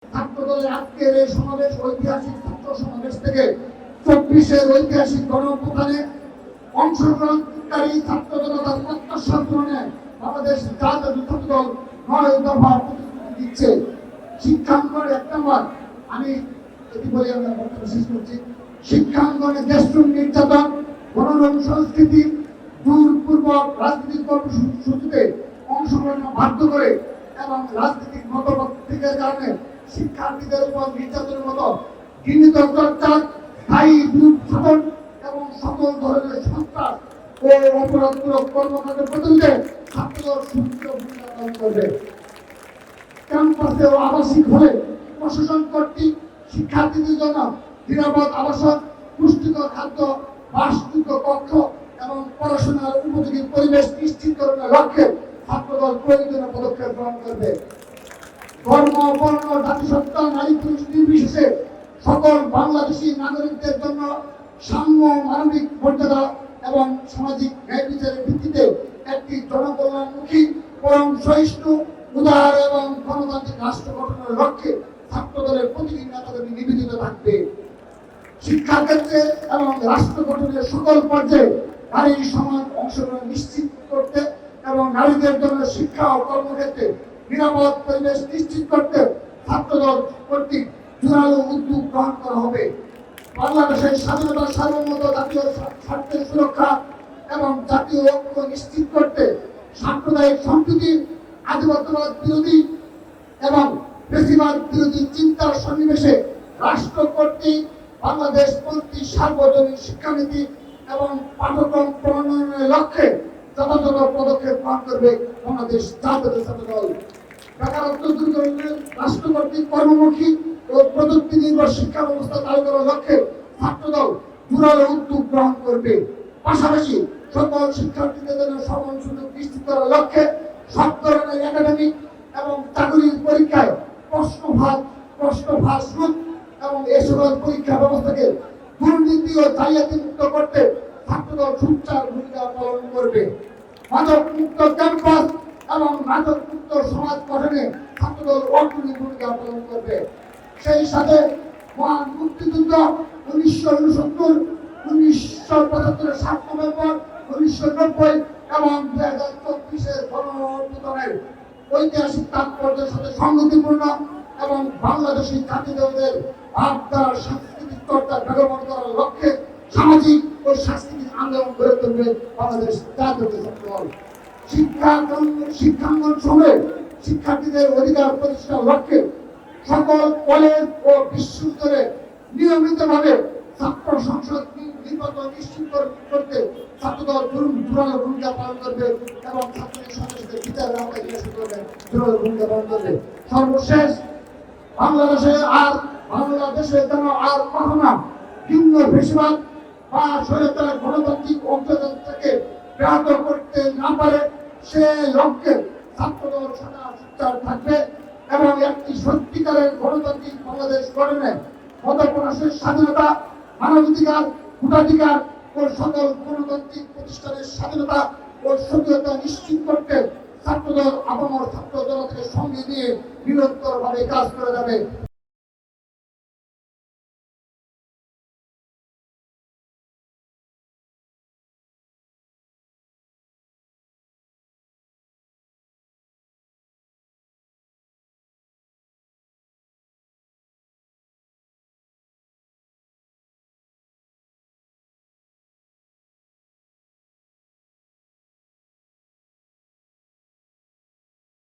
ছাত্রদলের আজকের এই সমাবেশ ঐতিহাসিক ছাত্র সমাবেশ থেকে 24-এর ঐতিহাসিক গণঅভ্যুত্থানে অংশগ্রহণকারী ছাত্র জনতার প্রত্যাশা পূরণে বাংলাদেশ জাতীয় ছাত্রদল 9 দফা প্রতিশ্রুতি দিচ্ছে। শিক্ষাঙ্গনের 1 নম্বর, আমি যদি বলি আমরা বক্তব্য শেষ করছি। শিক্ষাঙ্গনে দেশপ্রেম নির্যাতন, মনোরম সংস্কৃতি দূরপূর্বক রাজনৈতিক কর্মসূচিতে অংশগ্রহণ বাধ্য করে এবং রাজনৈতিক মতবাদ থেকে কারণে শিক্ষার্থীদের উপর নির্যাতনের মতো ঘৃণিত চর্চা, স্থায়ী বিরোধ এবং সকল ধরনের সন্ত্রাস ও অপরাধমূলক কর্মকাণ্ডের প্রতিরোধে ছাত্রদল সুষ্ঠু ভূমিকা পালন করবে। ক্যাম্পাসে ও আবাসিক হলে প্রশাসন কর্তৃক শিক্ষার্থীদের জন্য নিরাপদ আবাসন, পুষ্টিকর খাদ্য, বাসযোগ্য কক্ষ এবং পড়াশোনার উপযোগী পরিবেশ নিশ্চিতকরণের লক্ষ্যে ছাত্রদল প্রয়োজনীয় পদক্ষেপ গ্রহণ করবে। ধর্ম, বর্ণ, জাতিসত্তা, নারী পুরুষ নির্বিশেষে সকল বাংলাদেশী নাগরিকদের জন্য সাম্য, মানবিক মর্যাদা এবং সামাজিক ন্যায় বিচারের ভিত্তিতে একটি জনকল্যাণমুখী, পরম সহিষ্ণু, উদার এবং গণতান্ত্রিক রাষ্ট্র গঠনের লক্ষ্যে ছাত্রদলের প্রতিটি নেতাকর্মী নিবেদিত থাকবে। শিক্ষাক্ষেত্রে এবং রাষ্ট্র গঠনের সকল পর্যায়ে নারীর সমান অংশগ্রহণ নিশ্চিত করতে এবং নারীদের জন্য শিক্ষা ও কর্মক্ষেত্রে নিরাপদ পরিবেশ নিশ্চিত করতে ছাত্রদল কর্তৃক জোরালো উদ্যোগ গ্রহণ করা হবে। বাংলাদেশের স্বাধীনতা, সার্বভৌমত্ব, জাতীয় স্বার্থের সুরক্ষা এবং জাতীয় ঐক্য নিশ্চিত করতে সাম্প্রদায়িক সম্প্রীতি, আধিপত্যবাদ বিরোধী এবং বেশিরভাগ বিরোধী চিন্তার সন্নিবেশে রাষ্ট্র কর্তৃক বাংলাদেশপন্থী সার্বজনীন শিক্ষানীতি এবং পাঠ্যক্রম প্রণয়নের লক্ষ্যে যথাযথ পদক্ষেপ গ্রহণ করবে বাংলাদেশ জাতীয় ছাত্রদল। বেকারত্ব দূরীকরণে রাষ্ট্র কর্তৃক কর্মমুখী ও প্রযুক্তি নির্ভর শিক্ষা ব্যবস্থা চালু করার লক্ষ্যে ছাত্রদল জোরালো উদ্যোগ গ্রহণ করবে। পাশাপাশি সকল শিক্ষার্থীদের জন্য সমান সুযোগ নিশ্চিত করার লক্ষ্যে সব ধরনের একাডেমিক এবং চাকরির পরীক্ষায় প্রশ্নভাস রূপ এবং এই সকল পরীক্ষা ব্যবস্থাকে দুর্নীতি ও জালিয়াতি মুক্ত করতে ছাত্রদল সুচার ভূমিকা পালন করবে। মাদক মুক্ত ক্যাম্পাস এবং মাদক মুক্ত সমাজ গঠনে ছাত্রদল অগ্রণী ভূমিকা পালন করবে। সেই সাথে মহান মুক্তিযুদ্ধ 1969, 1975-এর 7 নভেম্বর, 1990 এবং 2024-এর গণঅভ্যুত্থানের ঐতিহাসিক তাৎপর্যের সাথে সংগতিপূর্ণ এবং বাংলাদেশী জাতীয়তাবাদের ভাবধারার সাংস্কৃতিক চর্চা বেগমন করার লক্ষ্যে সামাজিক ও সাংস্কৃতিক আন্দোলন গড়ে তুলবে বাংলাদেশ জাতীয় ছাত্রদল। শিক্ষাঙ্গন সময়ে শিক্ষার্থীদের অধিকার প্রতিষ্ঠার লক্ষ্যে সকল কলেজ ও বিশ্ববিদ্যালয়ে নিয়মিতভাবে ছাত্র সংসদ নির্বাচন নিশ্চিত করতে ছাত্রদল জোরালো ভূমিকা পালন করবে এবং ছাত্রদের সদস্যদের বিচারের আওতায় নিয়ে আসতে করবে জোরালো ভূমিকা পালন করবে। সর্বশেষ, বাংলাদেশে যেন আর কখনো ভিন্ন বেশিরভাগ বা স্বৈরাচার গণতান্ত্রিক অগ্রযাত্রাকে ব্যাহত করতে না পারে সে লক্ষ্যে ছাত্রদল সদা সোচ্চার থাকবে এবং একটি সত্যিকারের গণতান্ত্রিক বাংলাদেশ গঠনে মত প্রকাশের স্বাধীনতা, মানবাধিকার, ভোটাধিকার ও সকল গণতান্ত্রিক প্রতিষ্ঠানের স্বাধীনতা ও স্বকীয়তা নিশ্চিত করতে ছাত্রদল আপামর ছাত্র জনতাকে সঙ্গে নিয়ে নিরন্তরভাবে কাজ করে যাবে।